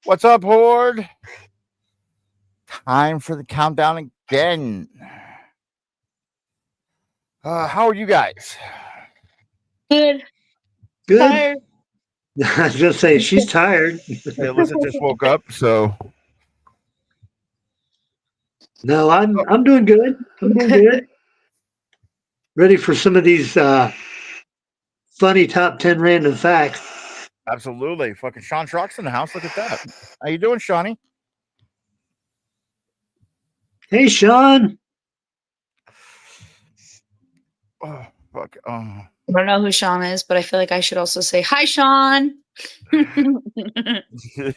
What's up, Horde? Time for the countdown again. How are you guys? Good. Good. Tired. I was gonna say she's tired. Hey, Alyssa just woke up, so No, I'm doing good. I'm doing good. Ready for some of these funny top 10 random facts. absolutely. Fucking Sean Schrock's in the house. Look at that. How you doing, Shawnee? Hey, Sean. Oh, fuck. I don't know who Sean is, but I feel like I should also say hi, Sean.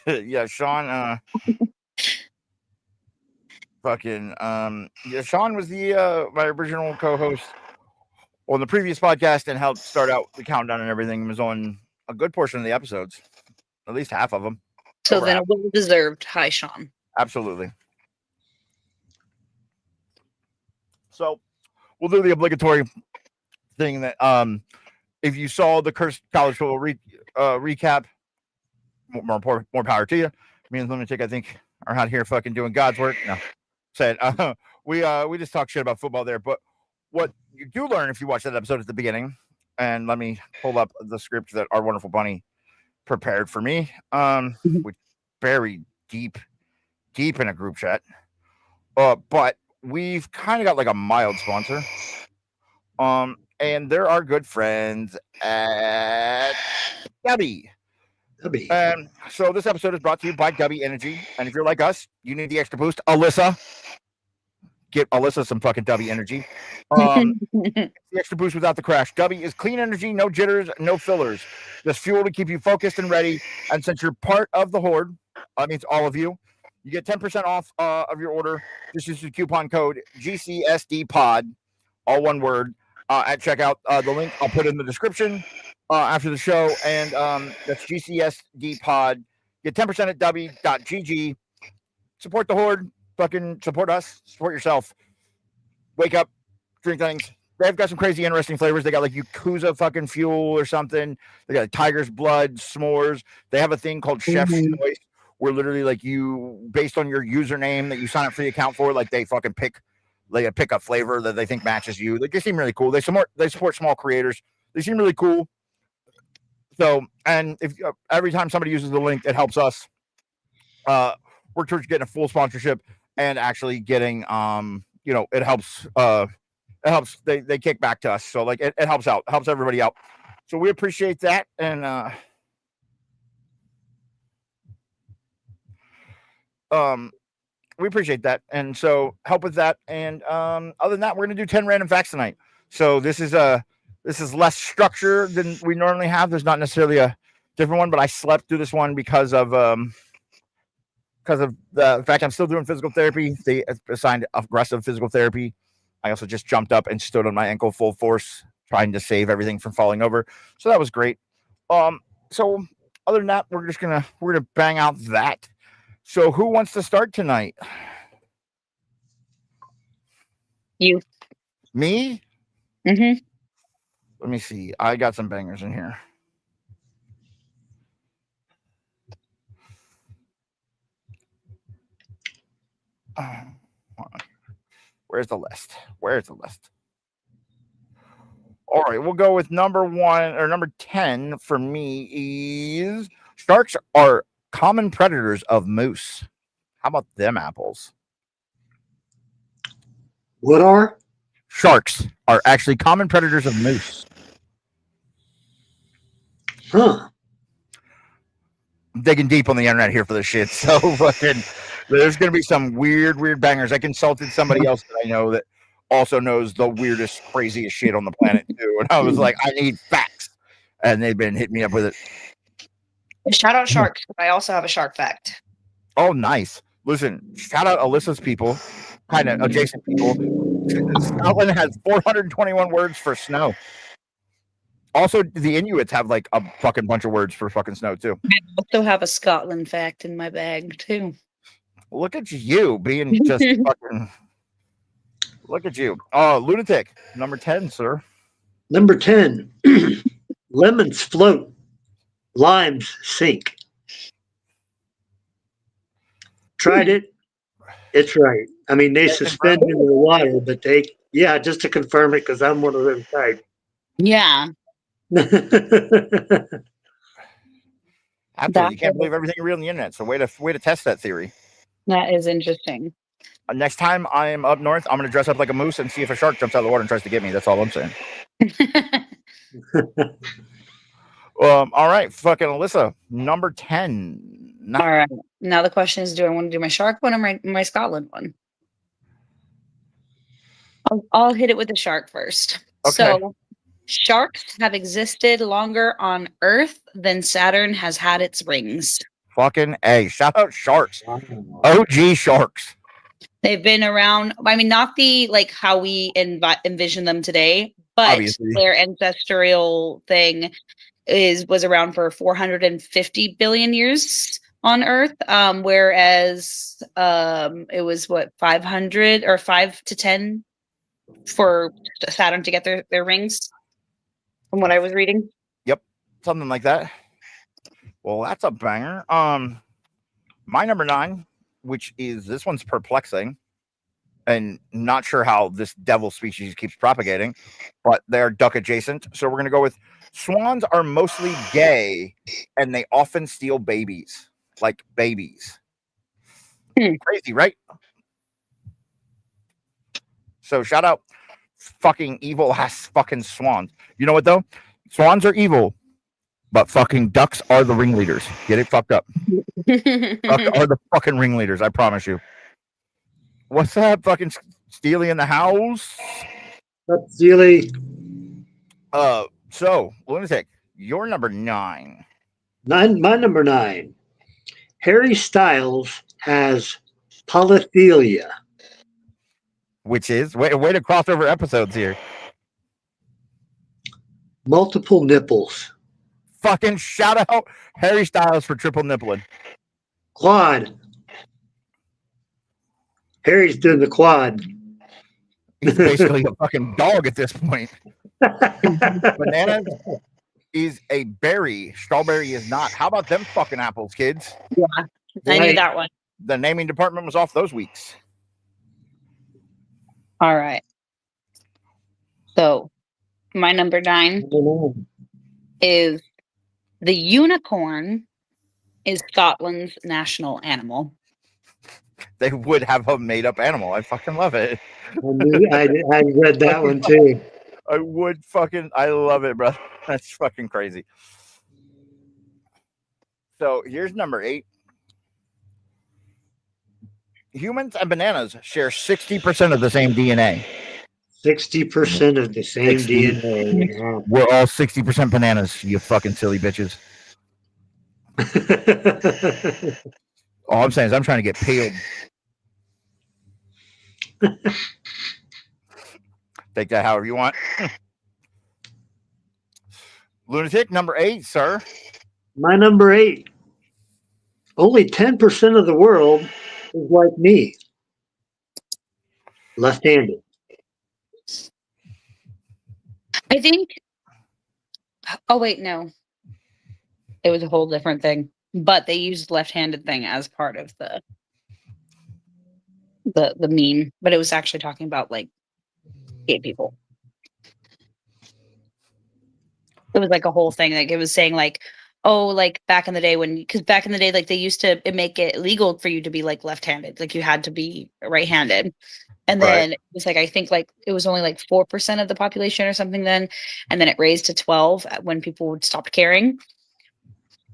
Yeah, Sean. Fucking. Yeah, Sean was the my original co-host on the previous podcast and helped start out the countdown and everything. He was on a good portion of the episodes, at least half of them. So Over then half. a well deserved hi, Sean. Absolutely. So we'll do the obligatory thing that if you saw the Cursed College Football recap, more power to you. Me and Lunatic, I think, are out here fucking doing God's work. No, said we just talk shit about football there. But what you do learn if you watch that episode at the beginning, and let me pull up the script that our wonderful bunny prepared for me, which buried deep in a group chat. But we've kind of got like a mild sponsor. And they're our good friends at Gubby. And so this episode is brought to you by Gubby Energy. And if you're like us, you need the extra boost. Alyssa, get Alyssa some fucking Gubby Energy. The extra boost without the crash. Gubby is clean energy, no jitters, no fillers. Just fuel to keep you focused and ready. And since you're part of the Horde, that means all of you, you get 10% off of your order. Just use the coupon code GCSDPOD, all one word, at checkout. The link I'll put in the description after the show. And that's GCSDPOD. Get 10% at w.gg. Support the Horde. Fucking support us. Support yourself. Wake up. Drink things. They've got some crazy, interesting flavors. They got like Yakuza fucking fuel or something. They got tiger's blood, s'mores. They have a thing called Chef's Choice, where literally like you, based on your username that you sign up for the account for, like they fucking pick a flavor that they think matches you. Like they seem really cool. They support small creators. They seem really cool. So, and if every time somebody uses the link, it helps us work towards getting a full sponsorship and actually getting it helps they kick back to us. So like it helps out, helps everybody out. So we appreciate that. And we appreciate that. And so help with that. And other than that, we're gonna do 10 random facts tonight. So this is less structure than we normally have. There's not necessarily a different one, but I slept through this one because of the fact I'm still doing physical therapy. They assigned aggressive physical therapy. I also just jumped up and stood on my ankle full force, trying to save everything from falling over. So that was great. So other than that, we're gonna bang out that. So who wants to start tonight? You. Me? Mm-hmm. Let me see. I got some bangers in here. Where's the list? All right, we'll go with number 10 for me is sharks are common predators of moose. How about them apples? What are? Sharks are actually common predators of moose. Huh. Digging deep on the internet here for this shit. So fucking, there's going to be some weird bangers. I consulted somebody else that I know that also knows the weirdest, craziest shit on the planet too. And I was like, I need facts. And they've been hitting me up with it. Shout out sharks. I also have a shark fact. Oh, nice. Listen, shout out Alyssa's people, kind of adjacent people. Scotland has 421 words for snow. Also, the Inuits have like a fucking bunch of words for fucking snow too. I also have a Scotland fact in my bag too. Look at you being just fucking. Look at you. Oh, lunatic. Number 10, sir. Number 10. Lemons float, limes sink. Tried it. It's right. I mean, they suspend into the water, but just to confirm it, because I'm one of them type. Yeah. Absolutely. You can't believe everything you read on the internet. So way to test that theory. That is interesting. Next time I am up north, I'm going to dress up like a moose and see if a shark jumps out of the water and tries to get me. That's all I'm saying. All right, fucking Alyssa, number 10. All right. Now the question is, do I want to do my shark one or my Scotland one? I'll hit it with the shark first. Okay. So, sharks have existed longer on Earth than Saturn has had its rings. Fucking A. Shout out sharks. OG sharks. They've been around. I mean, not the like how we envision them today, but Obviously. their ancestral thing was around for 450 billion years on Earth, whereas it was 500 or 5 to 10 for Saturn to get their rings, from what I was reading. Yep, something like that. Well, that's a banger. My number 9, which is this one's perplexing, and not sure how this devil species keeps propagating, but they're duck adjacent. So we're gonna go with swans are mostly gay, and they often steal babies, like babies. Crazy, right? So shout out fucking evil ass fucking swans. You know what though? Swans are evil, but fucking ducks are the ringleaders. Get it fucked up. Ducks are the fucking ringleaders, I promise you. What's that? Fucking Steely in the house? What's Steely? So, Lunatic, your number 9. My number 9. Harry Styles has polythelia. Which is way to cross over episodes here. Multiple nipples. Fucking shout out Harry Styles for triple nippling. Quad. Harry's doing the quad. He's basically a fucking dog at this point. Banana is a berry. Strawberry is not. How about them fucking apples, kids? Yeah, I knew that one. The naming department was off those weeks. All right. So, my number 9 is the unicorn is Scotland's national animal. They would have a made-up animal. I fucking love it. I read that one too. I love it, bro. That's fucking crazy. So here's number 8. Humans and bananas share 60% of the same DNA. 60% of the same DNA. We're all 60% bananas, you fucking silly bitches. All I'm saying is I'm trying to get peeled. Take that however you want. Lunatic, number 8, sir. My number 8. Only 10% of the world is like me. Left-handed. I think. Oh wait, no. It was a whole different thing, but they used left-handed thing as part of the meme, but it was actually talking about like gay people. It was like a whole thing. Like it was saying like, oh, like back in the day because back in the day, like they used to make it illegal for you to be like left-handed. Like you had to be right-handed. And then it was like, I think like it was only like 4% of the population or something then. And then it raised to 12 when people would stop caring.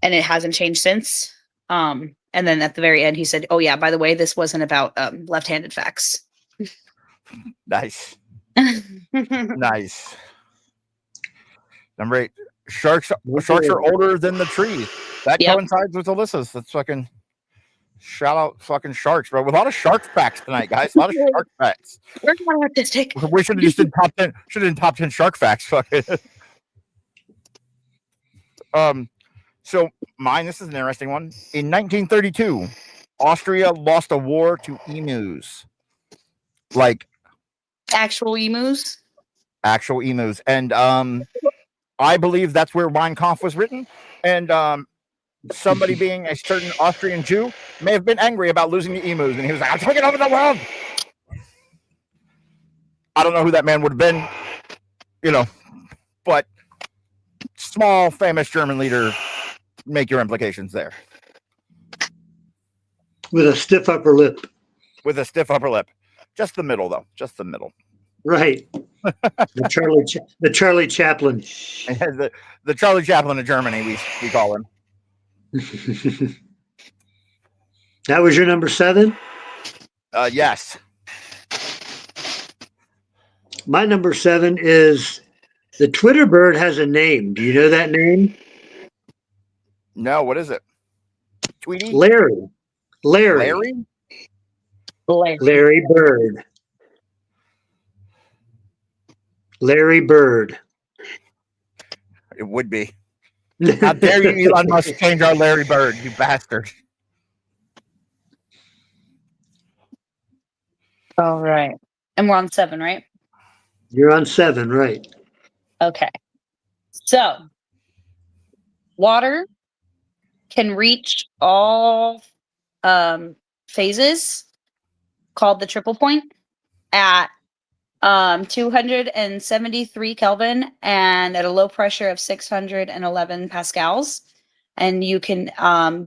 And it hasn't changed since. And then at the very end, he said, oh yeah, by the way, this wasn't about left-handed facts. Nice. Nice. Number 8. Sharks are older than the trees. That coincides with Alyssa's. That's fucking shout out fucking sharks, bro. With a lot of shark facts tonight, guys. A lot of shark facts. We're not artistic. We should have just did top 10. Should have done top 10 shark facts. Fucking. So this is an interesting one. In 1932, Austria lost a war to emus. Like actual emus. And I believe that's where Mein Kampf was written. And somebody being a certain Austrian Jew may have been angry about losing the emus, and he was like, "I'm taking over the world." I don't know who that man would have been, but small, famous German leader. Make your implications there. With a stiff upper lip. With a stiff upper lip. Just the middle, though. Just the middle. Right. The Charlie Chaplin. the Charlie Chaplin of Germany, we call him. That was your number 7? Yes. My number 7 is the Twitter bird has a name. Do you know that name? No, what is it? Tweety? Larry. Larry Bird. Larry Bird. It would be. How dare you, Elon Musk, change our Larry Bird, you bastard. All right. And we're on 7, right? You're on 7, right. Okay. So, water can reach all phases called the triple point at 273 Kelvin and at a low pressure of 611 pascals. And you can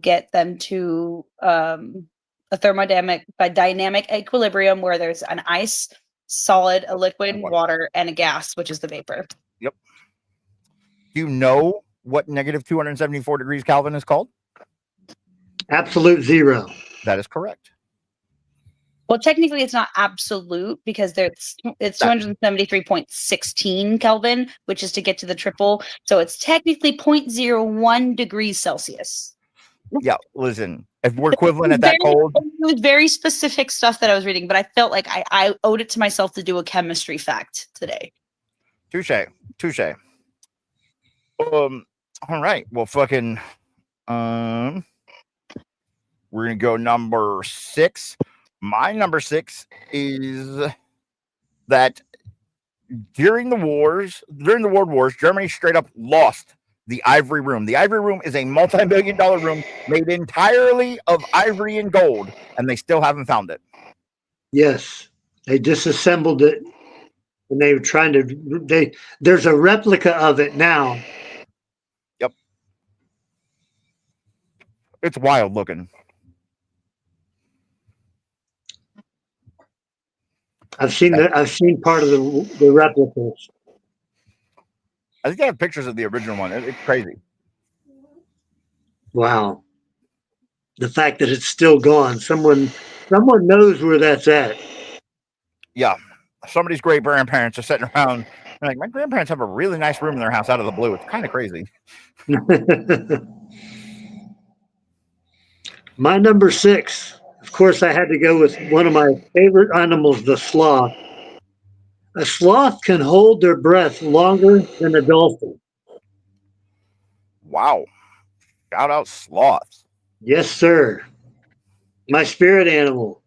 get them to a dynamic equilibrium where there's an ice, solid, a liquid, water, and a gas, which is the vapor. Yep. Do you know what negative 274 degrees Kelvin is called? Absolute zero. That is correct. Well, technically, it's not absolute because it's 273.16 Kelvin, which is to get to the triple. So it's technically 0.01 degrees Celsius. Yeah, listen, if we're equivalent at that cold. It was very specific stuff that I was reading, but I felt like I owed it to myself to do a chemistry fact today. Touche. All right. Well, fucking. We're gonna go number 6. My number 6 is that during the World Wars, Germany straight up lost the Ivory Room. The Ivory Room is a multi-million-dollar room made entirely of ivory and gold, and they still haven't found it. Yes, they disassembled it, and they were trying to. There's a replica of it now. Yep, it's wild looking. I've seen part of the replicas. I think I have pictures of the original one. It's crazy. Wow. The fact that it's still gone. Someone knows where that's at. Yeah. Somebody's great grandparents are sitting around. Like, my grandparents have a really nice room in their house out of the blue. It's kind of crazy. My number 6. Of course, I had to go with one of my favorite animals, the sloth. A sloth can hold their breath longer than a dolphin. Wow. Shout out sloths. Yes, sir. My spirit animal.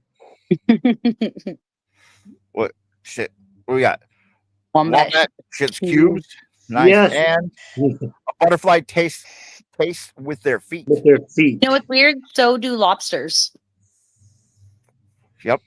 What shit? What we got? Wombat. Shit's cubes. Nice. Yes. And a butterfly tastes with their feet. With their feet. You know what's weird? So do lobsters. Yep.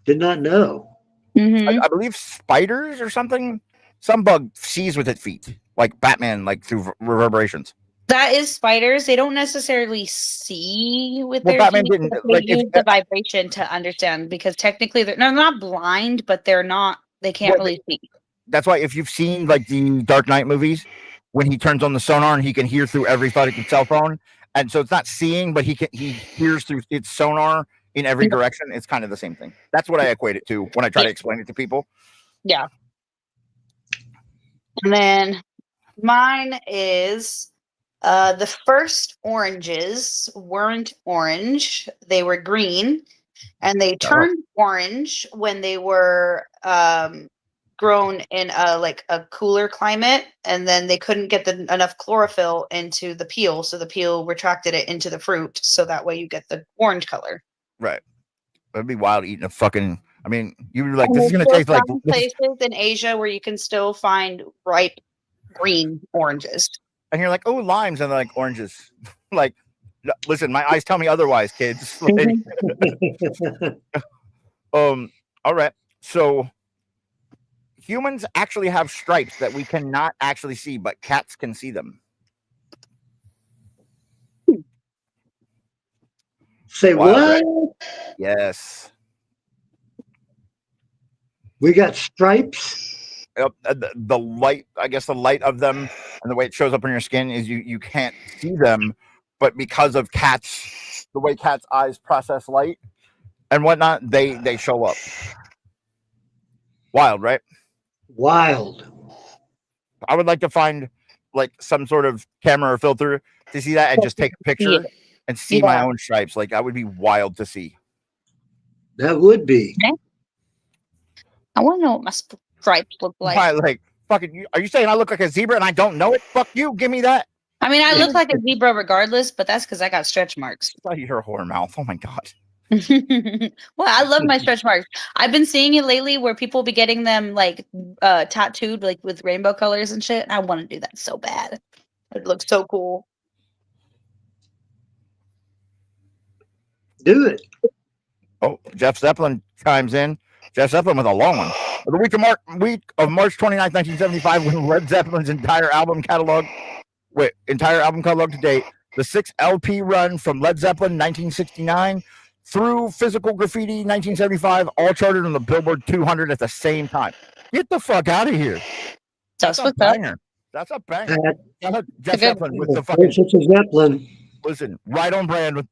Did not know. Mm-hmm. I believe spiders or something. Some bug sees with its feet, like Batman, like through reverberations. That is spiders. They don't necessarily see with their Batman feet, didn't. but they Like, use the vibration to understand because technically they're not blind, but they're not. They can't really see. That's why if you've seen like the Dark Knight movies, when he turns on the sonar and he can hear through every fucking cell phone, and so it's not seeing, but he hears through its sonar in every direction. It's kind of the same thing. That's what I equate it to when I try to explain it to people. Yeah. And then mine is the first oranges weren't orange. They were green. And they turned orange when they were grown in a cooler climate. And then they couldn't get enough chlorophyll into the peel. So the peel retracted it into the fruit. So that way you get the orange color. Right. It'd be wild eating a fucking. I mean, you were like, this is going to taste like. Places in Asia where you can still find ripe green oranges. and you're like, oh, limes, and they're like oranges. Like, listen, my eyes tell me otherwise, kids. Like, all right. So humans actually have stripes that we cannot actually see, but cats can see them. Say Wild, what? right? Yes. We got stripes. Yep, the light, I guess the light of them and the way it shows up on your skin is you can't see them, but because of cats, the way cats' eyes process light and whatnot, they show up. Wild, right? Wild. I would like to find like some sort of camera or filter to see that and just take a picture and see my own stripes. Like that would be wild to see. That would be. Okay. I want to know what my stripes look like. Why, like fucking, are you saying I look like a zebra and I don't know it? Fuck you, give me that. I mean, I look like a zebra regardless, but that's because I got stretch marks. I thought you're a whore mouth. Oh my god. Well, I love my stretch marks. I've been seeing it lately where people be getting them like tattooed like with rainbow colors and shit. I want to do that so bad. It looks so cool. Do it. Oh, Jeff Zeppelin chimes in. Jeff Zeppelin with a long one. The week of March 29th, 1975, when Led Zeppelin's entire album catalog to date, the 6 LP run from Led Zeppelin 1969 through Physical Graffiti 1975, all charted on the Billboard 200 at the same time. Get the fuck out of here. That's a banger. That's a banger. Jeff Zeppelin with the fucking Zeppelin. Listen, right on brand with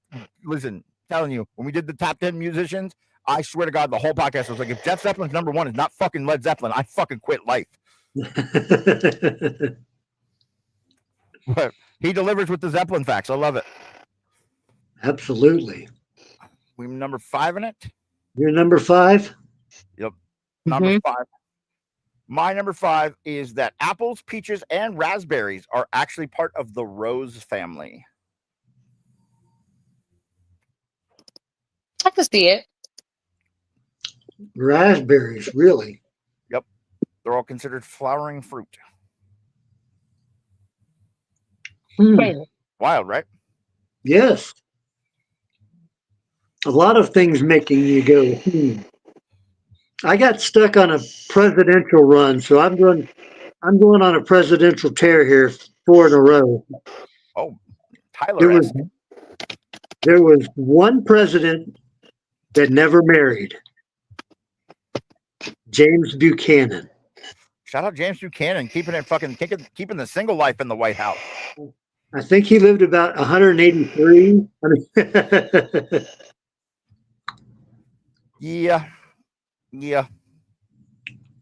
telling you, when we did the top 10 musicians, I swear to God, the whole podcast was like, if Jeff Zeppelin's number one is not fucking Led Zeppelin, I fucking quit life. But he delivers with the Zeppelin facts. I love it. Absolutely. We're number 5 in it. You're number 5? Yep. Number 5. My number 5 is that apples, peaches, and raspberries are actually part of the rose family. I can see it. Raspberries, really? Yep. They're all considered flowering fruit. Wild, right? Yes. A lot of things making you go, I got stuck on a presidential run, so I'm going on a presidential tear here 4 in a row. Oh, Tyler. There was one president that never married. James Buchanan. Shout out James Buchanan, keeping the single life in the White House. I think he lived about 183. Yeah.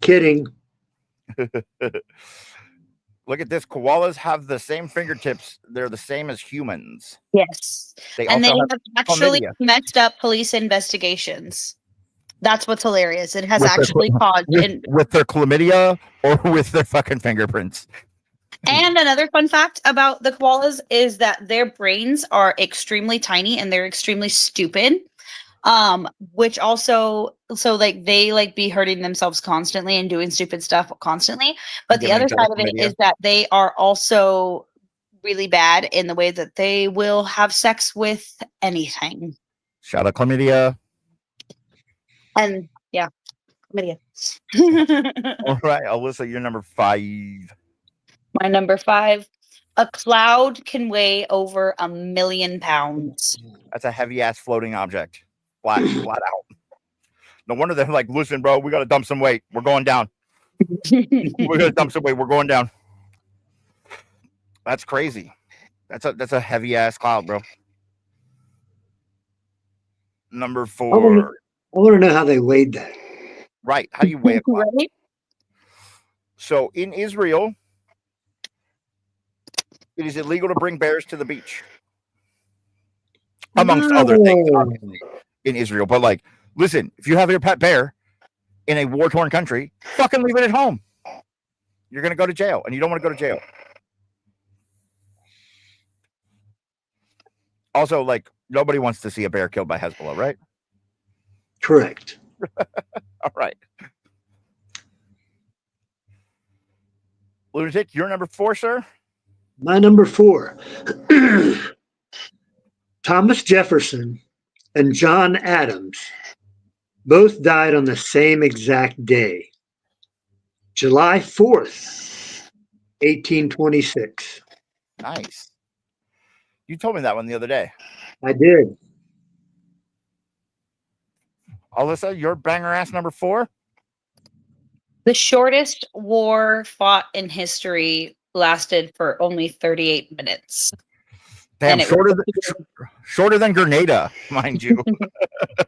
Kidding. Look at this. Koalas have the same fingertips. They're the same as humans. Yes. And they have actually messed up police investigations. That's what's hilarious. It has actually caused with their chlamydia or with their fucking fingerprints. And another fun fact about the koalas is that their brains are extremely tiny and they're extremely stupid. Which also, so like they like be hurting themselves constantly and doing stupid stuff constantly. But the other side of it is that they are also really bad in the way that they will have sex with anything. Shout out chlamydia. And yeah, chlamydia. All right, Alyssa, you're number 5. My number 5. A cloud can weigh over 1 million pounds. That's a heavy ass floating object. Flat out. No wonder they're like, listen, bro, we got to dump some weight. We're going down. We're going to dump some weight. We're going down. That's crazy. That's a heavy ass cloud, bro. Number 4. I want to know how they weighed that. Right. How do you weigh a cloud? Right? So in Israel, it is illegal to bring bears to the beach. Amongst other things, obviously, in Israel. But like, listen, if you have your pet bear in a war-torn country, fucking leave it at home. You're going to go to jail, and you don't want to go to jail. Also, like, nobody wants to see a bear killed by Hezbollah, right? Correct. All right. Lunatic, you're number 4, sir? My number 4. Thomas Jefferson and John Adams both died on the same exact day, July 4th, 1826. Nice. You told me that one the other day. I did. Alyssa, your banger ass number 4? The shortest war fought in history lasted for only 38 minutes. Damn, And it shorter than Grenada, mind you.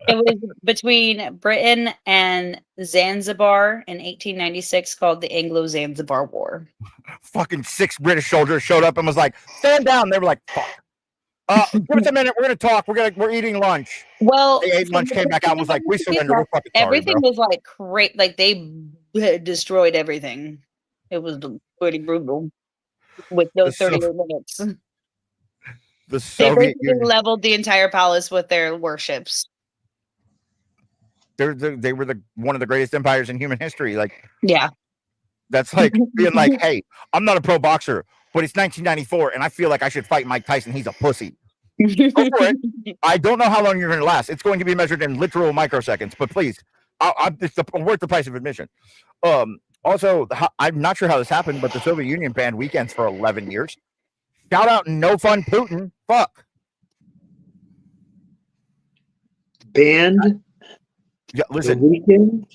It was between Britain and Zanzibar in 1896, called the Anglo-Zanzibar War. Fucking 6 British soldiers showed up and was like, stand down. They were like, fuck. Give us a minute. We're gonna talk. We're eating lunch. Well, They ate lunch, came back out, and was like, we surrender. We're fucking sorry, everything bro. was like great. Like they destroyed everything. It was pretty brutal with those 38 minutes. The They Soviet basically Union. leveled the entire palace with their warships. They were one of the greatest empires in human history. Like, Yeah. that's like being like, hey, I'm not a pro boxer, but it's 1994, and I feel like I should fight Mike Tyson. He's a pussy. Go for it. I don't know how long you're going to last. It's going to be measured in literal microseconds, but please, it's worth the price of admission. Also, I'm not sure how this happened, but the Soviet Union banned weekends for 11 years. Shout out no fun Putin. Fuck. Banned Yeah, the listen. weekend.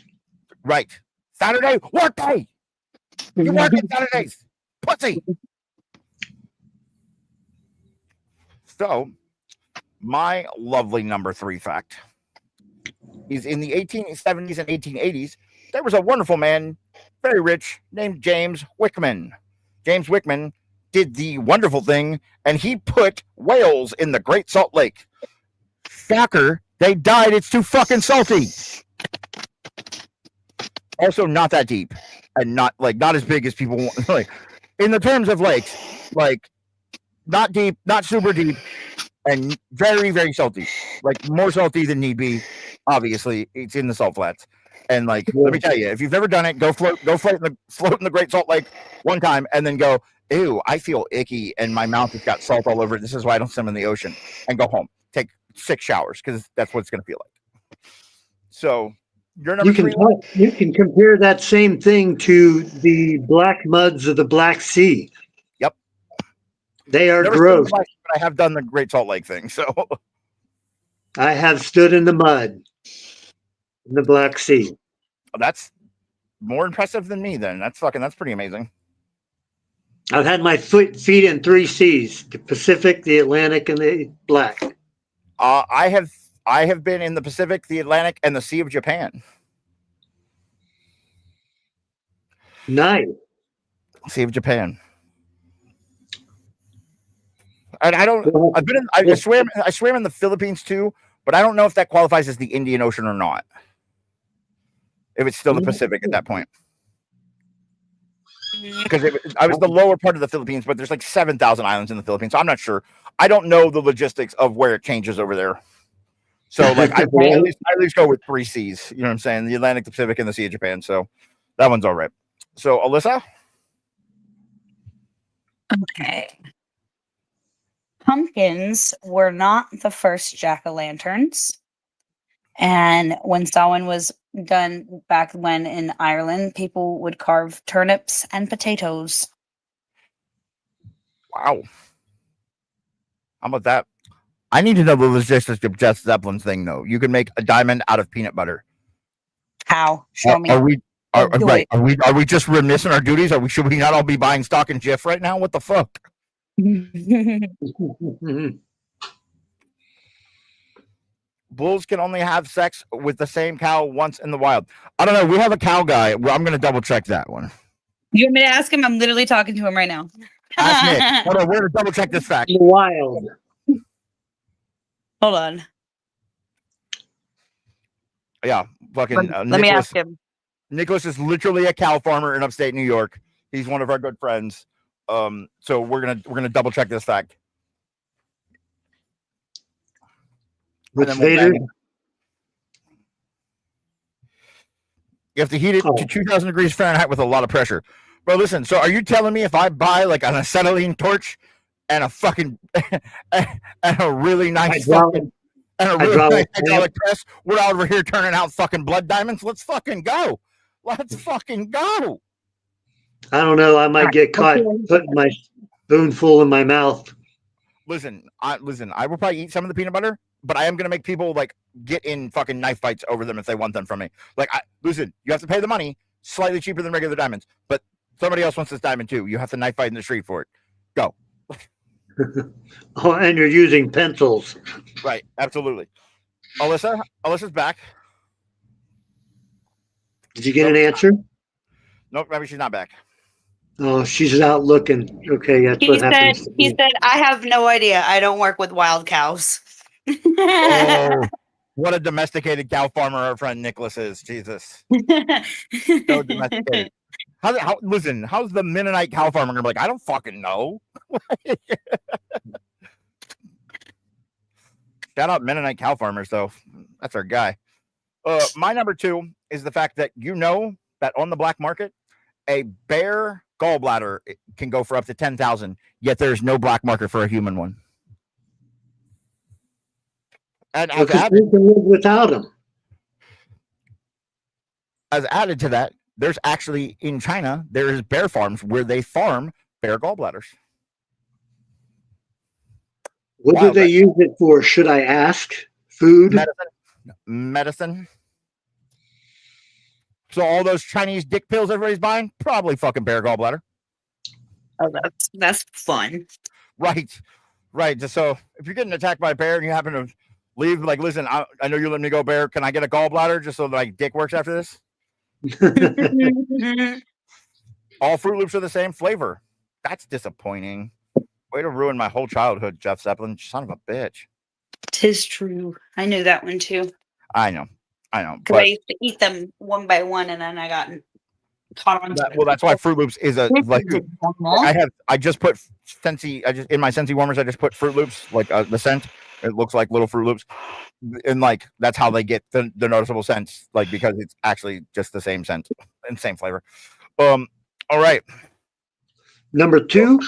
Right. Saturday, work day. You work on Saturdays. Pussy. So, my lovely number 3 fact is in the 1870s and 1880s, there was a wonderful man, very rich, named James Wickman. James Wickman did the wonderful thing, and he put whales in the Great Salt Lake. Shocker, they died. It's too fucking salty. Also, not that deep, and not as big as people want. Like, in the terms of lakes, like not deep, not super deep, and very, very salty. Like more salty than need be. Obviously, it's in the salt flats. And like, let me tell you, if you've never done it, go float in the Great Salt Lake one time, and then go, ew, I feel icky, and my mouth has got salt all over it. This is why I don't swim in the ocean. And go home, take 6 showers, because that's what it's going to feel like. So, your number 3. You can compare that same thing to the black muds of the Black Sea. Yep. They are Never gross. but I have done the Great Salt Lake thing. So I have stood in the mud in the Black Sea. That's more impressive than me. Then that's pretty amazing. I've had my feet in 3 seas: the Pacific, the Atlantic, and the Black. I have been in the Pacific, the Atlantic, and the Sea of Japan. Nice. Sea of Japan. And I swam in the Philippines too, but I don't know if that qualifies as the Indian Ocean or not. If it's still the Pacific at that point. Because I was the lower part of the Philippines, but there's like 7,000 islands in the Philippines, so I'm not sure. I don't know the logistics of where it changes over there. So like I at least go with 3 seas. You know what I'm saying? The Atlantic, the Pacific, and the Sea of Japan. So that one's all right. So Alyssa? Okay. Pumpkins were not the first jack-o'-lanterns. And when Samhain was done back when in Ireland, people would carve turnips and potatoes. Wow. How about that? I need to know the logistics of Jeff Zeppelin's thing, though. You can make a diamond out of peanut butter. How? Show me. Are we just remiss in our duties? Should we not all be buying stock in Jif right now? What the fuck? Bulls can only have sex with the same cow once in the wild. I don't know. We have a cow guy. I'm going to double check that one. You want me to ask him? I'm literally talking to him right now. Ask Nick. Hold on. We're going to double check this fact. Wild. Hold on. Yeah. Fucking. Let me ask him. Nicholas is literally a cow farmer in upstate New York. He's one of our good friends. So we're gonna double check this fact. Which Vader? You have to heat it to 2,000 degrees Fahrenheit with a lot of pressure. Bro, listen. So, are you telling me if I buy like an acetylene torch and a fucking and a really nice fucking and a really nice hydraulic press, we're over here turning out fucking blood diamonds? Let's fucking go. Let's fucking go. I don't know. I might get caught putting my spoonful in my mouth. Listen. I will probably eat some of the peanut butter, but I am gonna make people like get in fucking knife fights over them if they want them from me. Like, listen, you have to pay the money, slightly cheaper than regular diamonds, but somebody else wants this diamond too. You have to knife fight in the street for it. Go. Oh, and you're using pencils. Right. Absolutely. Alyssa's back. Did you get an answer? Nope. Maybe she's not back. Oh, she's out looking. Okay, that's what happens. He said, I have no idea. I don't work with wild cows. Oh, what a domesticated cow farmer our friend Nicholas is. Jesus. So domesticated. Listen, how's the Mennonite cow farmer gonna be like, I don't fucking know. Shout out Mennonite cow farmers, though. That's our guy. My number 2 is the fact that that on the black market, a bear gallbladder can go for up to $10,000, yet there's no black market for a human one. And we can live without them. As added to that, there's actually in China, there's bear farms where they farm bear gallbladders. What do they use it for? Should I ask? Food? Medicine. So all those Chinese dick pills everybody's buying, probably fucking bear gallbladder. Oh, that's fun. Right. So if you're getting attacked by a bear and you happen to leave, like, listen, I know you're letting me go, bear. Can I get a gallbladder just so that my dick works after this? All Fruit Loops are the same flavor. That's disappointing. Way to ruin my whole childhood, Jeff Zeppelin. Son of a bitch. 'Tis true. I knew that one too. I know. But I used to eat them one by one, and then I got caught on. Well, that's why Fruit Loops is a like. I just put Scentsy. In my Scentsy warmers, I just put Fruit Loops, like the scent. It looks like little Fruit Loops, and like that's how they get the noticeable scent, like because it's actually just the same scent and same flavor. All right. Number 2.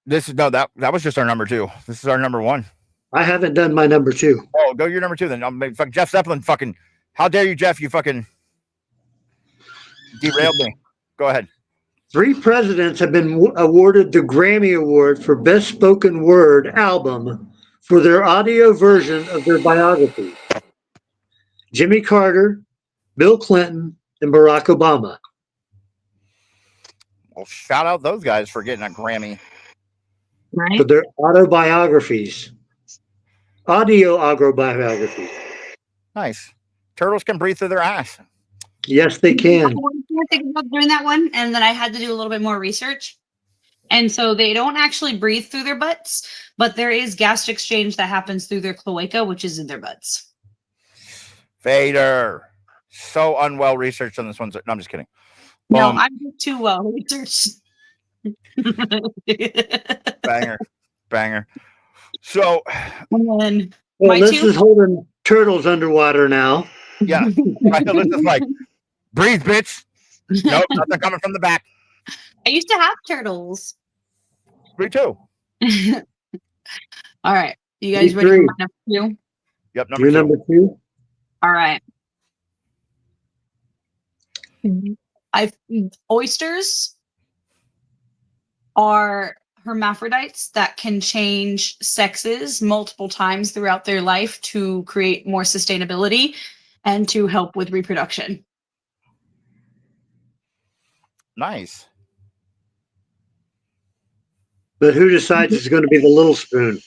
That was just our number 2. This is our number 1. I haven't done my number 2. Oh, go your number 2 then. Fuck Jeff Zeppelin. Fucking, how dare you, Jeff? You fucking derailed me. Go ahead. 3 presidents have been awarded the Grammy Award for Best Spoken Word Album for their audio version of their biography. Jimmy Carter, Bill Clinton, and Barack Obama. Well, shout out those guys for getting a Grammy. For their autobiographies. Audio autobiographies. Nice. Turtles can breathe through their ass. Yes, they can. I was thinking about doing that one, and then I had to do a little bit more research. And so they don't actually breathe through their butts, but there is gas exchange that happens through their cloaca, which is in their butts. Vader. So unwell researched on this one. No, I'm just kidding. No, I'm too well researched. Banger. So, this is holding turtles underwater now. Yeah. Right, so this is like, breathe, bitch. Nope, nothing coming from the back. I used to have turtles. Me too. All right. You guys ready for my number 2? Yep, number 2. Number 2? All right. Oysters are hermaphrodites that can change sexes multiple times throughout their life to create more sustainability and to help with reproduction. Nice. But who decides it's going to be the little spoon?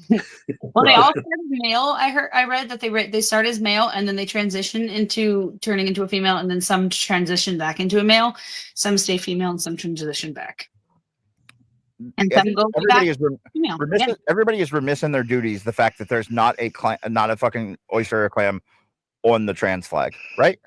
Well, they all start as male. I read that they start as male and then they transition into turning into a female, and then some transition back into a male. Some stay female and some transition back. And some go back. Everybody is remiss in their duties. The fact that there's not a fucking oyster or clam on the trans flag, right?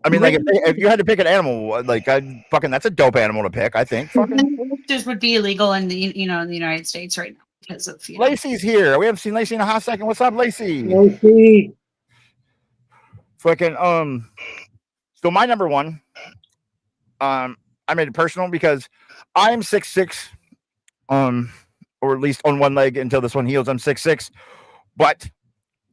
I mean, like if you had to pick an animal, like that's a dope animal to pick. I think oysters would be illegal in the in the United States right now because of Lacey's here. We haven't seen Lacey in a hot second. What's up, Lacey? Lacey. Fucking So my number 1 I made it personal because I'm 6'6", or at least on one leg until this one heals. I'm 6'6", but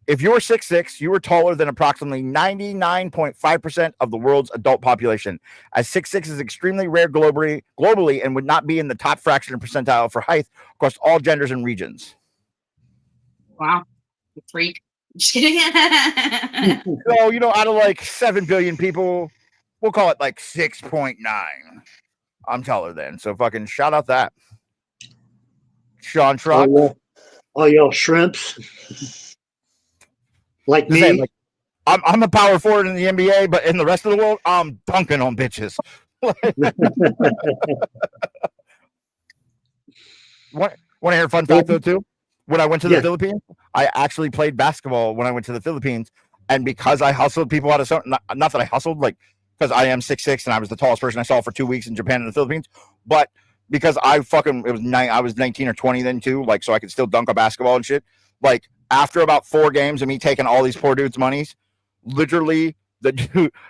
if you're 6'6", you are taller than approximately 99.5% of the world's adult population. As 6'6" is extremely rare globally and would not be in the top fraction of percentile for height across all genders and regions. Wow, you freak. Just kidding. So, out of like 7 billion people, we'll call it like 6.9. I'm taller than. So fucking shout out that. Sean Truck. All y'all shrimps. Like me. Saying, like, I'm a power forward in the NBA, but in the rest of the world, I'm dunking on bitches. Want to hear a fun fact though too? When I went to the Philippines, I actually played basketball when I went to the Philippines, and because I hustled people out of something, not that I hustled, like because I am 6'6" and I was the tallest person I saw for 2 weeks in Japan and the Philippines, but because I was 19 or 20 then too, like so I could still dunk a basketball and shit. Like after about 4 games of me taking all these poor dudes' monies, literally the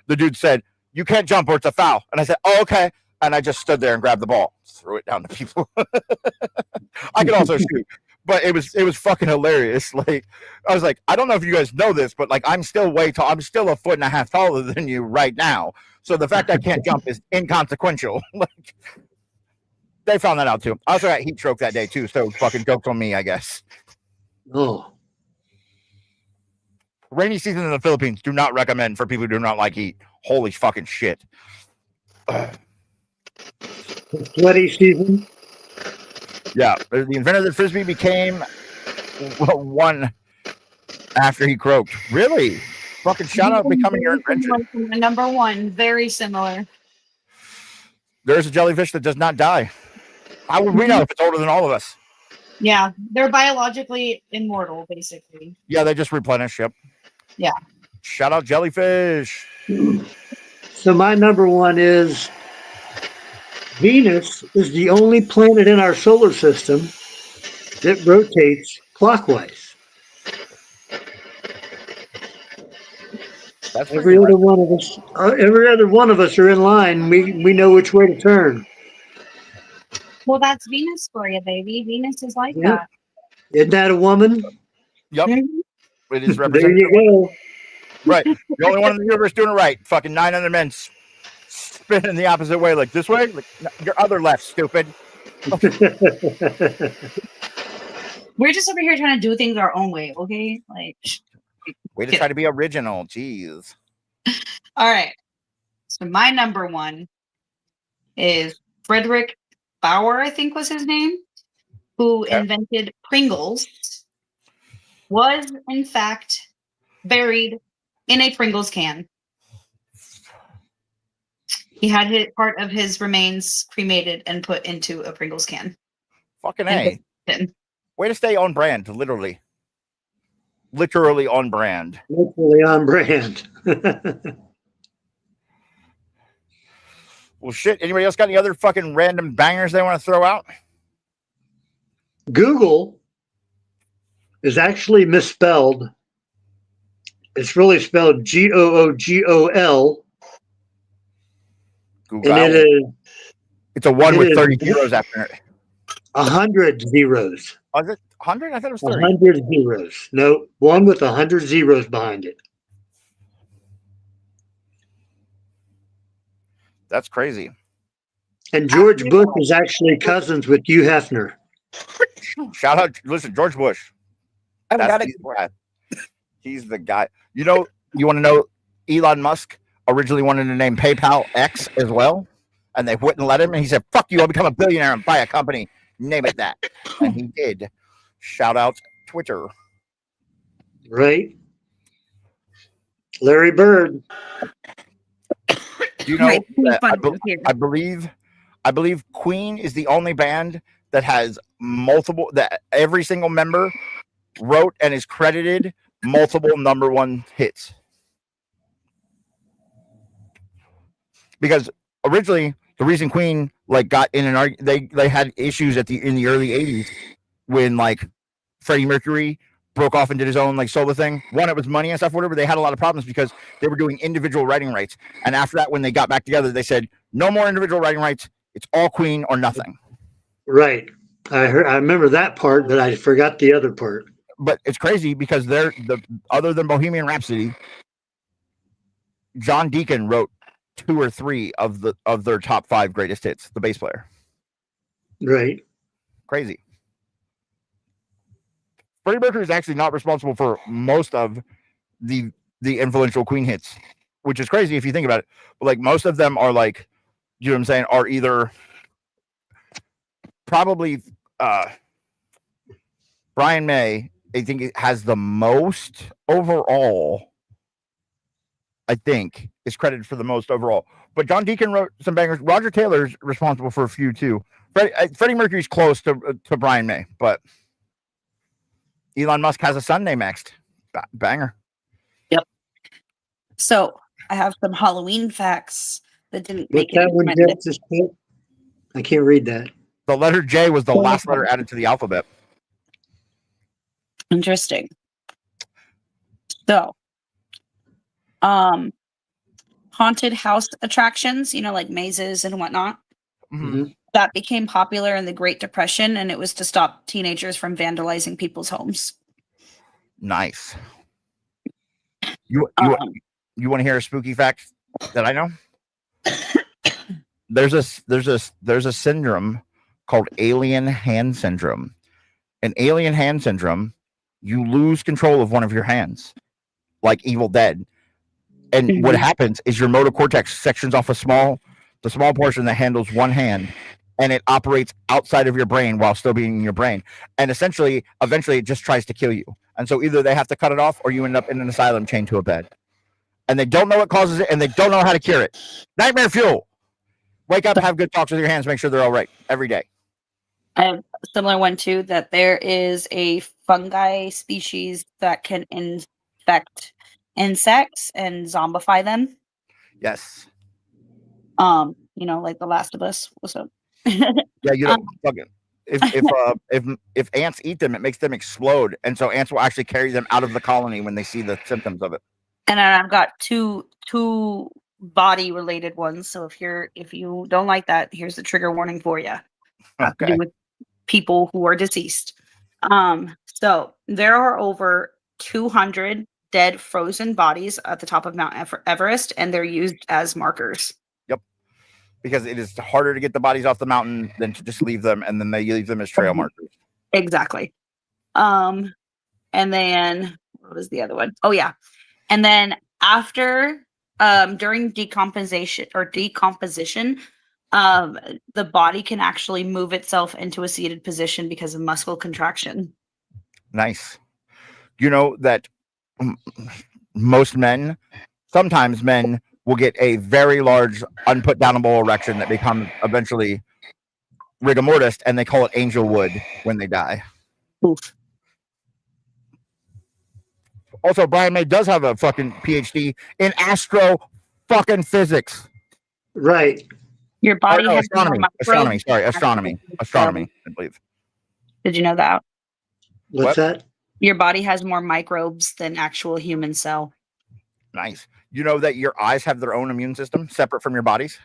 dude said, "You can't jump or it's a foul," and I said, "Oh, okay." And I just stood there and grabbed the ball, threw it down to people. I could also shoot, but it was fucking hilarious. Like I was like, I don't know if you guys know this, but like I'm still tall. I'm still 1.5 feet taller than you right now. So the fact I can't jump is inconsequential. Like they found that out too. I also got heat stroke that day too, so fucking jokes on me, I guess. Oh. Rainy season in the Philippines, do not recommend for people who do not like heat. Holy fucking shit. Sweaty season. Yeah, the inventor of the frisbee became one after he croaked. Really? Fucking shout out becoming your invention. Number one, very similar. There's a jellyfish that does not die. How would we know if it's older than all of us? Yeah, they're biologically immortal, basically. Yeah, they just replenish. Yep. Yeah. Shout out jellyfish. So my number one is Venus is the only planet in our solar system that rotates clockwise. That's every other one of us are in line. We know which way to turn. Well, that's Venus for you, baby. Venus is like that. Isn't that a woman? Yep. It is represented. There you go. Right. The only one in the universe doing it right. Fucking 9 other men spinning the opposite way, like this way. Like, no, your other left, stupid. We're just over here trying to do things our own way, okay? Like, way to try to be original. Jeez. All right. So my number one is Frederick Bauer, I think was his name, who invented Pringles. Was in fact buried in a Pringles can. He had part of his remains cremated and put into a Pringles can. Fucking A. Way to stay on brand, literally. Literally on brand. Literally on brand. Well, shit. Anybody else got any other fucking random bangers they want to throw out? Google is actually misspelled. It's really spelled Googol. Google. And it is. It's a 1 with 30 zeros after it. 100 zeros. Was it 100? I thought it was 30. 100 zeros. No, 1 with 100 zeros behind it. That's crazy. And George Bush is actually cousins with Hugh Hefner. Shout out. Listen, George Bush. He's the guy. You want to know Elon Musk originally wanted to name PayPal X as well, and they wouldn't let him. And he said, "Fuck you! I'll become a billionaire and buy a company. Name it that." And he did. Shout out Twitter. Right. Larry Bird. You know, I believe Queen is the only band that has multiple. That every single member wrote and is credited multiple #1 hits. Because originally the reason Queen got in an argument, they had issues in the early 80s when Freddie Mercury broke off and did his own solo thing. One, it was money and stuff, whatever. They had a lot of problems because they were doing individual writing rights. And after that, when they got back together, they said, No more individual writing rights. It's all queen or nothing. Right. I remember that part, but I forgot the other part. But it's crazy because other than Bohemian Rhapsody, John Deacon wrote 2 or 3 of their top 5 greatest hits. The bass player. Right. Crazy. Freddie Mercury is actually not responsible for most of the influential Queen hits, which is crazy if you think about it. But like most of them are like, you know what I'm saying, are either probably Brian May, I think it has the most overall. I think is credited for the most overall. But John Deacon wrote some bangers. Roger Taylor's responsible for a few too. Freddie Mercury's close to Brian May, but Elon Musk has a son named X. Banger. Yep. So I have some Halloween facts that didn't What's make it. that one, Jeff? I can't read that. The letter J was the last letter added to the alphabet. Interesting. So, haunted house attractions, like mazes and whatnot. Mm-hmm. That became popular in the Great Depression, and it was to stop teenagers from vandalizing people's homes. Nice. You want to hear a spooky fact that I know? There's a syndrome called alien hand syndrome. An alien hand syndrome, you lose control of one of your hands, like Evil Dead. And what happens is your motor cortex sections off the small portion that handles one hand, and it operates outside of your brain while still being in your brain. And eventually it just tries to kill you. And so either they have to cut it off or you end up in an asylum chained to a bed. And they don't know what causes it, and they don't know how to cure it. Nightmare fuel. Wake up, have good talks with your hands, make sure they're all right every day. I have a similar one too, that there is a fungi species that can infect insects and zombify them. Yes. Like The Last of Us. What's up? Yeah, you don't fucking. If ants eat them, it makes them explode, and so ants will actually carry them out of the colony when they see the symptoms of it. And I've got two body related ones. So if you don't like that, here's the trigger warning for you. Okay. To do with people who are deceased. So there are over 200 dead frozen bodies at the top of Mount Everest, and they're used as markers. Yep. Because it is harder to get the bodies off the mountain than to just leave them, and then they leave them as trail markers. Exactly. And then what was the other one? Oh yeah. And then after during decomposition, the body can actually move itself into a seated position because of muscle contraction. Nice. You know that sometimes men will get a very large unputdownable erection that becomes eventually rigor mortis, and they call it angel wood when they die. Oof. Also, Brian May does have a fucking PhD in astro fucking physics. Right. Your body has astronomy. Sorry, astronomy, I believe. Did you know that? What's that? Your body has more microbes than actual human cell. Nice. You know that your eyes have their own immune system separate from your body's?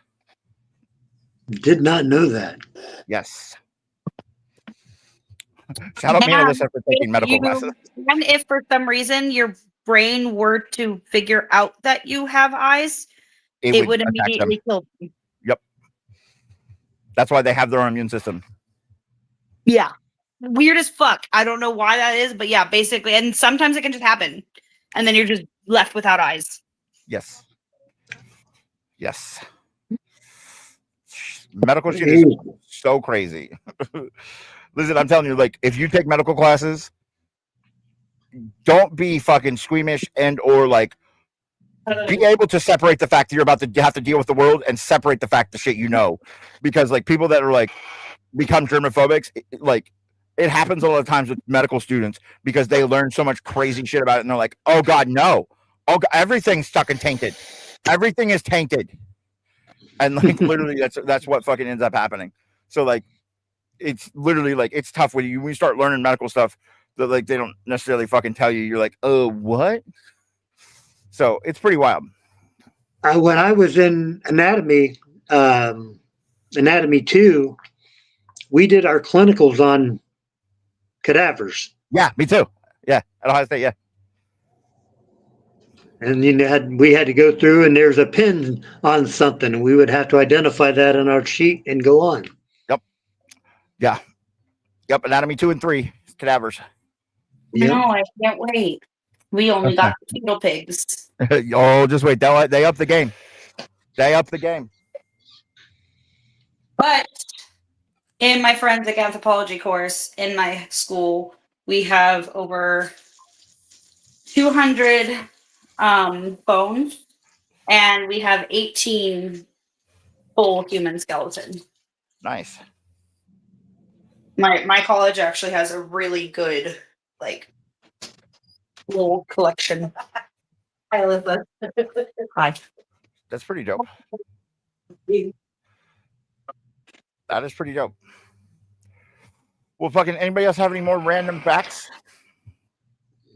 Did not know that. Yes. Shout out me and Alyssa for taking medical classes. And if for some reason your brain were to figure out that you have eyes, it would immediately kill you. Yep. That's why they have their own immune system. Yeah. Weird as fuck. I don't know why that is, but yeah, basically. And sometimes it can just happen. And then you're just left without eyes. Yes. Yes. Medical shit is so crazy. Listen, I'm telling you, like, if you take medical classes, don't be fucking squeamish or like be able to separate the fact that you're about to have to deal with the world and separate the fact the shit you know. Because like people that are like become germophobics, it happens a lot of times with medical students because they learn so much crazy shit about it and they're like, oh God, no. Oh God, everything's fucking tainted. Everything is tainted. And like literally that's what fucking ends up happening. So like it's literally like it's tough when you start learning medical stuff that like they don't necessarily fucking tell you. You're like, oh, what? So it's pretty wild. When I was in anatomy, Anatomy 2, we did our clinicals on cadavers. Yeah, me too. Yeah, at Ohio State. Yeah. And we had to go through, and there's a pin on something, and we would have to identify that on our sheet and go on. Yep. Yeah. Yep. Anatomy 2 and 3 cadavers. Yep. No, I can't wait. We only got fetal pigs. Oh, just wait. They up the game. They up the game. But in my forensic anthropology course in my school, we have over 200 bones, and we have 18 full human skeletons. Nice. My college actually has a really good little collection. Hi, Alyssa. Hi. That's pretty dope. That is pretty dope. Well, fucking anybody else have any more random facts?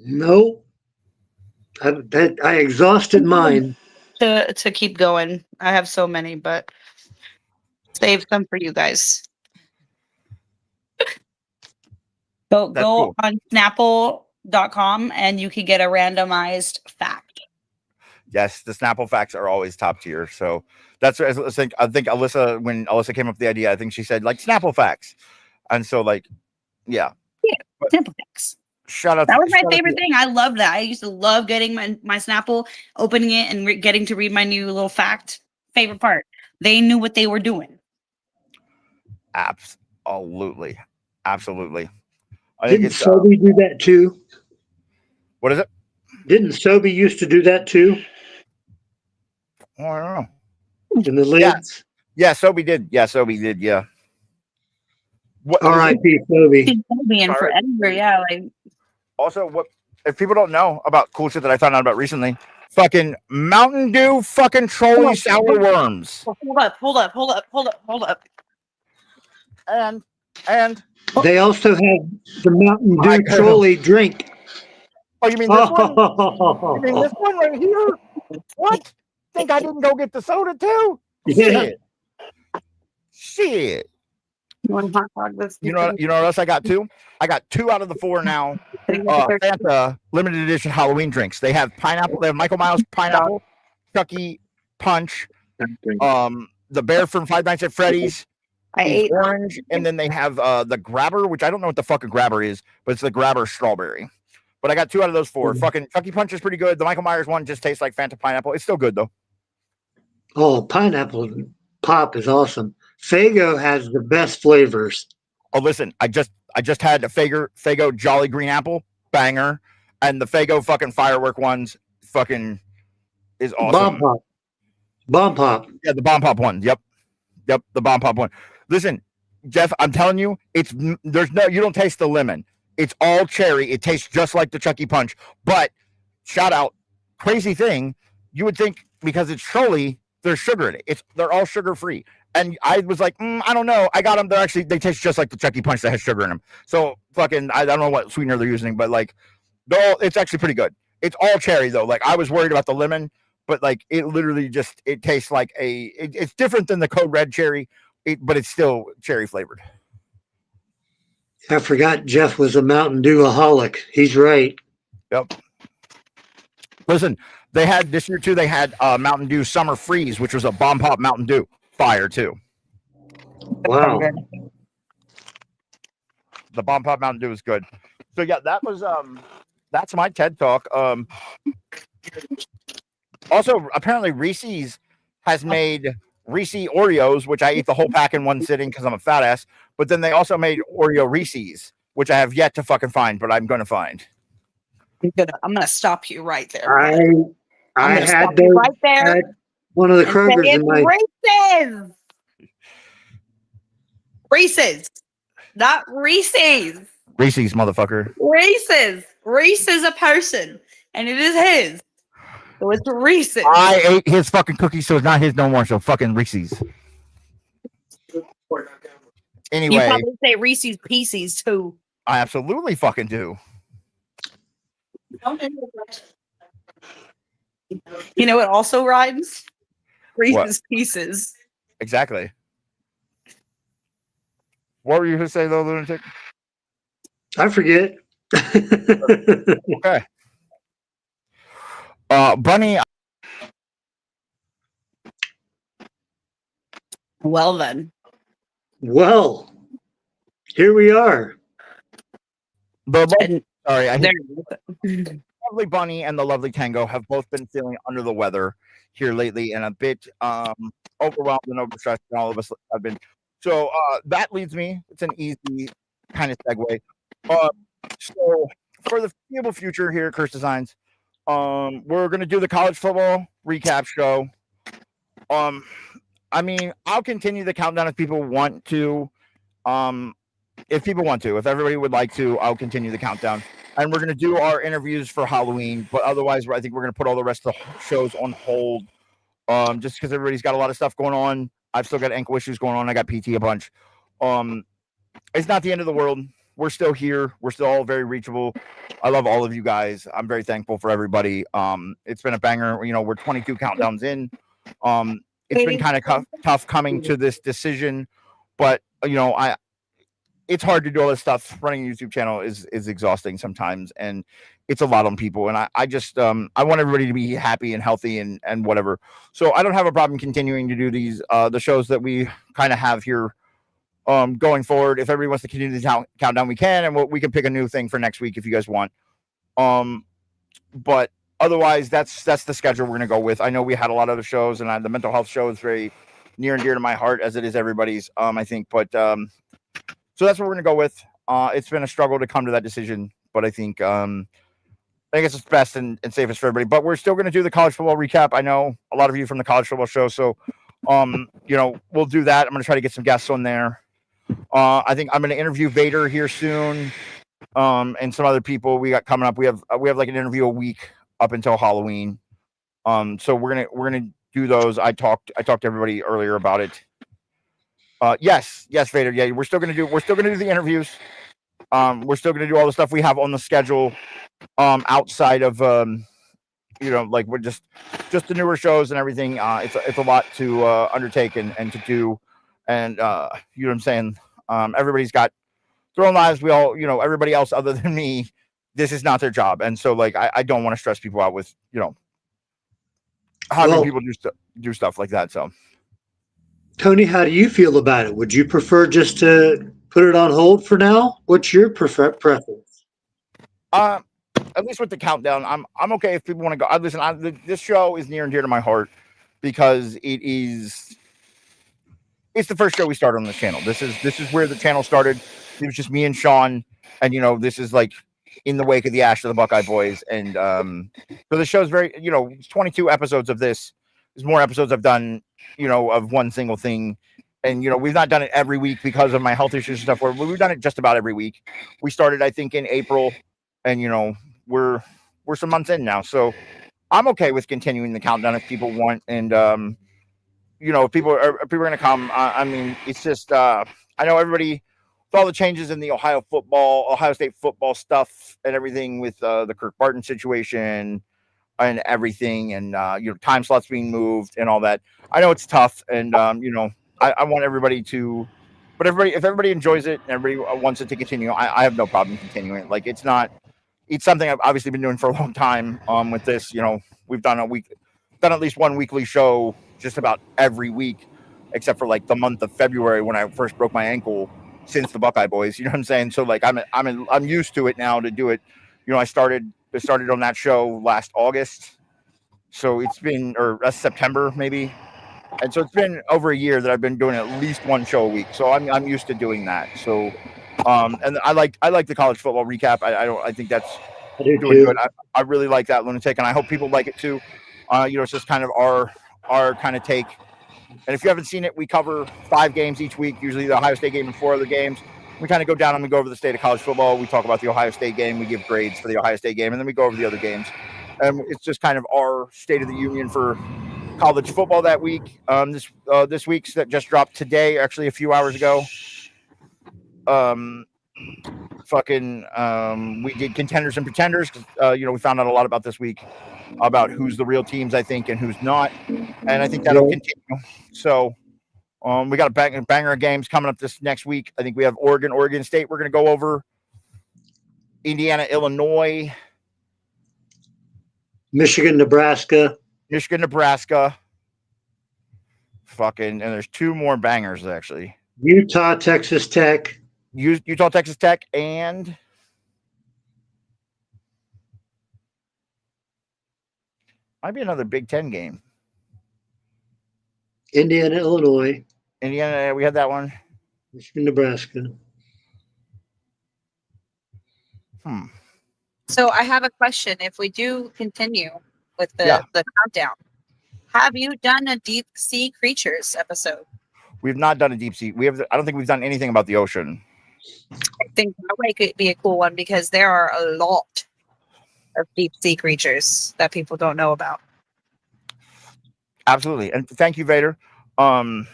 No. I exhausted mine. To keep going. I have so many, but save some for you guys. Go cool. on Snapple.com and you can get a randomized fact. Yes, the Snapple facts are always top tier. So that's I think Alyssa, when Alyssa came up with the idea, I think she said like Snapple facts. And so yeah. Snapple facts. Shout out. That was my favorite thing. I love that. I used to love getting my Snapple, opening it, and getting to read my new little fact. Favorite part. They knew what they were doing. Absolutely. Didn't Sobe do that too? What is it? Didn't Sobe used to do that too? Oh, I don't know. In the lids? Yeah, Sobe did. Yeah, Sobe did. Yeah. R.I.P. Sobe. And forever, yeah. Also, what if people don't know about cool shit that I found out about recently? Fucking Mountain Dew, fucking trolley sour worms. Hold up. And they also have the Mountain Dew trolley drink. Oh, you mean this one? You mean this one right here? What? Think I didn't go get the soda too? Yeah. Shit. You want to hot dog this? You know what else I got too? I got 2 out of the 4 now. Fanta limited edition Halloween drinks. They have pineapple. They have Michael Myers pineapple, Chucky punch, the bear from Five Nights at Freddy's. I ate orange, and then they have the grabber, which I don't know what the fuck a grabber is, but it's the grabber strawberry. But I got 2 out of those 4. Fucking Chucky punch is pretty good. The Michael Myers one just tastes like Fanta pineapple. It's still good though. Oh, pineapple pop is awesome. Faygo has the best flavors. Oh, listen, I just had the Faygo Jolly Green Apple banger, and the Faygo fucking firework ones fucking is awesome. Bomb pop. Yeah, the bomb pop one. Yep, the bomb pop one. Listen, Jeff, I'm telling you, you don't taste the lemon. It's all cherry. It tastes just like the Chucky punch. But shout out, crazy thing, you would think because it's trolley, there's sugar in it. They're all sugar free. And I was like, I don't know. I got them. They taste just like the Chucky punch that has sugar in them. So fucking, I don't know what sweetener they're using, but it's actually pretty good. It's all cherry though. I was worried about the lemon, but it literally it tastes like it's different than the Code Red cherry, but it's still cherry flavored. I forgot Jeff was a Mountain Dew-aholic. He's right. Yep. Listen, they had this year too. They had Mountain Dew Summer Freeze, which was a bomb pop Mountain Dew. Fire too. Wow. The bomb pop Mountain Dew is good. So yeah, that's my TED talk. Also, apparently Reese's has made Reese Oreos, which I ate the whole pack in one sitting because I'm a fat ass. But then they also made Oreo Reese's, which I have yet to fucking find, but I'm going to find. I'm gonna stop you right there. I had those right there. at one of the Kroger's in my Reese's, not Reese's. Reese's, motherfucker. Reese is a person, and it is his. So it's Reese's. I ate his fucking cookies, so it's not his no more. So fucking Reese's. Anyway, you probably say Reese's Pieces too. I absolutely fucking do. You know what also rhymes? Reese's Pieces. Exactly. What were you going to say, though, Lunatic? I forget. Okay. Bunny. Well then. Well, here we are. And Sorry, I hit there. lovely Bunny and the lovely Tango have both been feeling under the weather here lately and a bit overwhelmed and overstressed. And all of us have been. So that leads me. It's an easy kind of segue. So for the foreseeable future here at Curse Designs, we're gonna do the college football recap show. I mean, I'll continue the countdown if people want to. If people want to, if everybody would like to, I'll continue the countdown. And we're going to do our interviews for Halloween, but otherwise, I think we're going to put all the rest of the shows on hold, just because everybody's got a lot of stuff going on. I've still got ankle issues going on. I got PT a bunch. It's not the end of the world. We're still here. We're still all very reachable. I love all of you guys. I'm very thankful for everybody. It's been a banger. You know, we're 22 countdowns in. It's been kind of tough coming to this decision, but you know, it's hard to do all this stuff. Running a YouTube channel is exhausting sometimes, and it's a lot on people. And I just I want everybody to be happy and healthy and whatever. So I don't have a problem continuing to do these the shows that we kind of have here going forward. If everybody wants to continue the countdown, we can, and we can pick a new thing for next week if you guys want. But otherwise, that's the schedule we're gonna go with. I know we had a lot of other shows, and the mental health show is very near and dear to my heart, as it is everybody's. I think, but so that's what we're gonna go with. It's been a struggle to come to that decision, but I think it's best and safest for everybody. But we're still gonna do the college football recap. I know a lot of you from the college football show, so you know, we'll do that. I'm gonna try to get some guests on there. I think I'm gonna interview Vader here soon, and some other people we got coming up. We have like an interview a week up until Halloween. So we're gonna do those. I talked to everybody earlier about it. Yes, Vader. Yeah, we're still gonna do the interviews. We're still gonna do all the stuff we have on the schedule. Outside of you know, like we're just the newer shows and everything. It's a lot to undertake and to do, and you know what I'm saying. Everybody's got their own lives. We all, you know, everybody else other than me, this is not their job, and so like I don't want to stress people out with, you know, having people do stuff like that. So. Tony, how do you feel about it? Would you prefer just to put it on hold for now? What's your preference? At least with the countdown, I'm okay if people want to go. Listen, this show is near and dear to my heart because it's the first show we started on this channel. This is where the channel started. It was just me and Sean, and you know, this is like in the wake of the Ash of the Buckeye Boys, and so the show's very, you know, it's 22 episodes of this. There's more episodes I've done, you know, of one single thing. And, you know, we've not done it every week because of my health issues and stuff. We've done it just about every week. We started, I think, in April, and, you know, we're some months in now. So I'm okay with continuing the countdown if people want. And, you know, if people are going to come. I mean, it's just, I know everybody, with all the changes in the Ohio State football stuff and everything with the Kirk Barton situation and everything, and you know, time slots being moved and all that. I know it's tough, and you know, I want everybody to, but if everybody enjoys it and everybody wants it to continue, I have no problem continuing it. Like it's something I've obviously been doing for a long time. With this, you know, we've done at least one weekly show just about every week, except for like the month of February when I first broke my ankle since the Buckeye Boys. You know what I'm saying? So like I'm used to it now to do it. You know, I started on that show last August, so it's been, or September maybe, and so it's been over a year that I've been doing at least one show a week. So I'm used to doing that. So, and I like the college football recap. I think that's doing good. I really like that, Lunatic, and I hope people like it too. You know, it's just kind of our kind of take. And if you haven't seen it, we cover 5 games each week, usually the Ohio State game and 4 other games. We kind of go down and we go over the state of college football. We talk about the Ohio State game. We give grades for the Ohio State game, and then we go over the other games. And it's just kind of our state of the union for college football that week. This week's that just dropped today, actually a few hours ago. We did contenders and pretenders. You know, we found out a lot about this week about who's the real teams, I think, and who's not. And I think that'll continue. So, We got a banger of games coming up this next week. I think we have Oregon State. We're going to go over Indiana, Illinois, Michigan, Nebraska. Fucking, and there's two more bangers actually. Utah, Texas Tech. Utah, Texas Tech, and might be another Big Ten game. Indiana, Illinois. Indiana, we had that one. Michigan, Nebraska. So I have a question. If we do continue with the countdown, have you done a deep sea creatures episode? We've not done a deep sea. I don't think we've done anything about the ocean. I think that way could be a cool one because there are a lot of deep sea creatures that people don't know about. Absolutely. And thank you, Vader. Just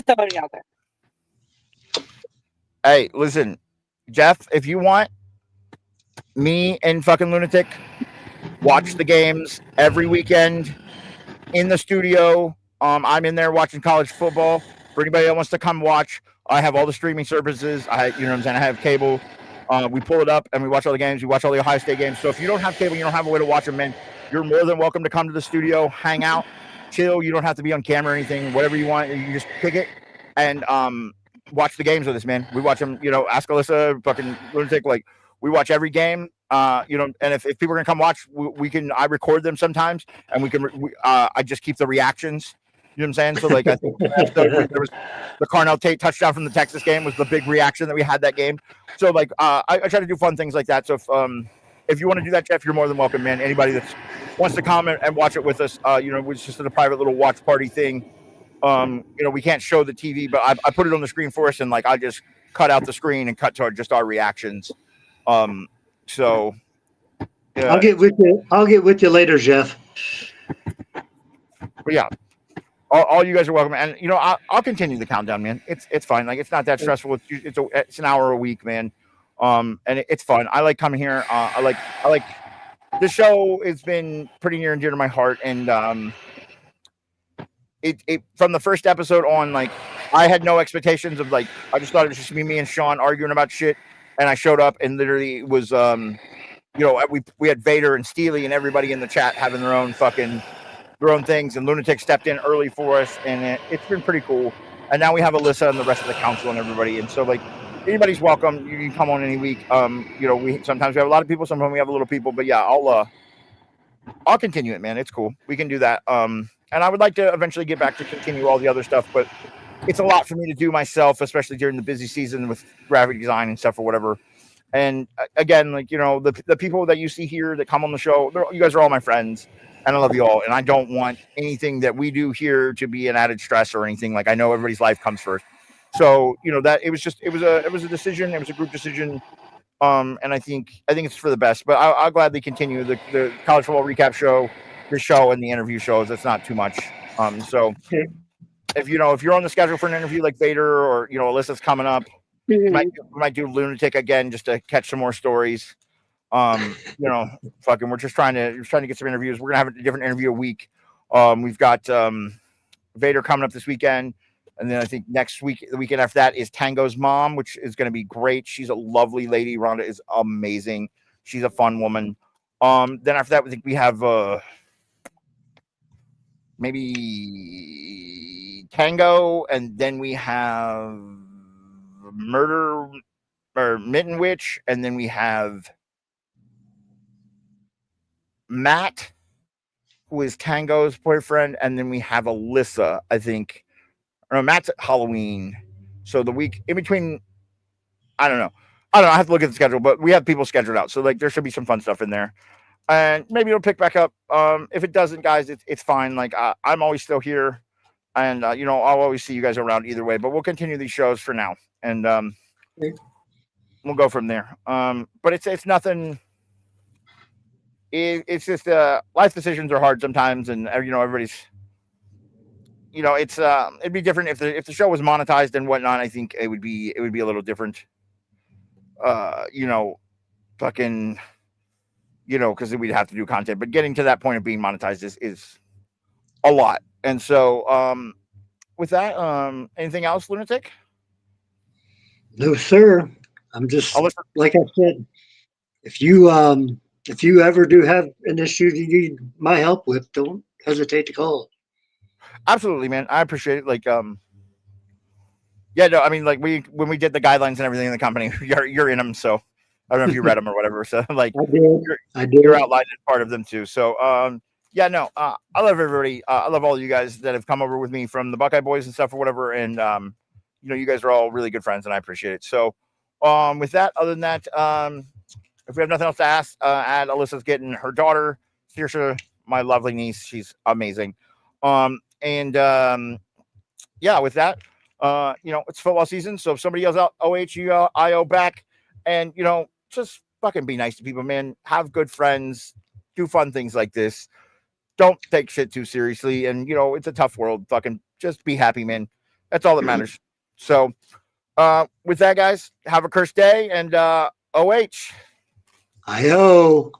throwing it out there. Hey, listen, Jeff, if you want me and fucking Lunatic watch the games every weekend in the studio. I'm in there watching college football. For anybody that wants to come watch, I have all the streaming services. You know what I'm saying? I have cable. We pull it up and we watch all the games. We watch all the Ohio State games. So if you don't have cable, you don't have a way to watch them, man, you're more than welcome to come to the studio, hang out, chill. You don't have to be on camera or anything. Whatever you want, you just pick it and watch the games with us, man. We watch them. You know, ask Alyssa, fucking Lunatic. Like, we watch every game. You know, and if people are gonna come watch, we can. I record them sometimes, and we can. I just keep the reactions. You know what I'm saying? So, like, I think there was the Carnell Tate touchdown from the Texas game was the big reaction that we had that game. So, like, I try to do fun things like that. So, if you want to do that, Jeff, you're more than welcome, man. Anybody that wants to comment and watch it with us, you know, it's just a private little watch party thing. You know, we can't show the TV, but I put it on the screen for us, and like I just cut out the screen and cut to just our reactions. So I'll get with you later, Jeff. But yeah, all you guys are welcome, and you know I'll continue the countdown, man. It's fine. Like, it's not that stressful. It's an hour a week, man. And it's fun. I like coming here. I like the show. It's been pretty near and dear to my heart, and it from the first episode on, like, I had no expectations of, like, I just thought it was just me and Sean arguing about shit, and I showed up and literally it was you know, we had Vader and Steely and everybody in the chat having their own things, and Lunatic stepped in early for us, and it's been pretty cool. And now we have Alyssa and the rest of the council and everybody, and so, like, anybody's welcome. You can come on any week. You know, we sometimes have a lot of people, sometimes we have a little people, but yeah, I'll continue it, man. It's cool. We can do that. And I would like to eventually get back to continue all the other stuff, but it's a lot for me to do myself, especially during the busy season with graphic design and stuff or whatever. And again, like, you know, the people that you see here that come on the show, you guys are all my friends, and I love you all. And I don't want anything that we do here to be an added stress or anything. Like, I know everybody's life comes first. So, you know, that it was a decision. It was a group decision. And I think it's for the best. But I'll gladly continue the college football recap show, the show, and the interview shows. It's not too much. So if you're on the schedule for an interview like Vader, or, you know, Alyssa's coming up, we might do Lunatic again just to catch some more stories. You know, fucking, we're just trying to get some interviews. We're gonna have a different interview a week. We've got Vader coming up this weekend, and then I think next week, the weekend after that, is Tango's mom, which is going to be great. She's a lovely lady. Rhonda is amazing. She's a fun woman. Then after that, we think we have maybe Tango, and then we have Murder or Mitten Witch, and then we have Matt, who is Tango's boyfriend, and then we have Alyssa, I think. Or no, Matt's at Halloween. So the week in between, I don't know. I have to look at the schedule, but we have people scheduled out. So, like, there should be some fun stuff in there. And maybe it'll pick back up. If it doesn't, guys, it's fine. Like, I'm always still here. And, you know, I'll always see you guys around either way. But we'll continue these shows for now. And we'll go from there. But it's nothing. It's just life decisions are hard sometimes. And, you know, everybody's, you know, it's it'd be different if the show was monetized and whatnot. I think it would be a little different. You know, fucking, you know, because we'd have to do content. But getting to that point of being monetized is a lot. And so, with that, anything else, Lunatic? No, sir. I'm just Alyssa? like I said. If you ever do have an issue you need my help with, don't hesitate to call. Absolutely, man. I appreciate it. Like, yeah, no, I mean, like when we did the guidelines and everything in the company, you're in them. So I don't know if you read them or whatever. So like, I did. I did. you're outlined as part of them too. So, yeah, no, I love everybody. I love all you guys that have come over with me from the Buckeye Boys and stuff or whatever. And you guys are all really good friends, and I appreciate it. So, with that, other than that, if we have nothing else to add, Alyssa's getting her daughter, Saoirse, my lovely niece. She's amazing. And yeah, with that, it's football season. So if somebody yells out OHIO back, and just fucking be nice to people, man. Have good friends. Do fun things like this. Don't take shit too seriously. And it's a tough world. Fucking just be happy, man. That's all that matters. So with that, guys, have a cursed day, and OH. IO.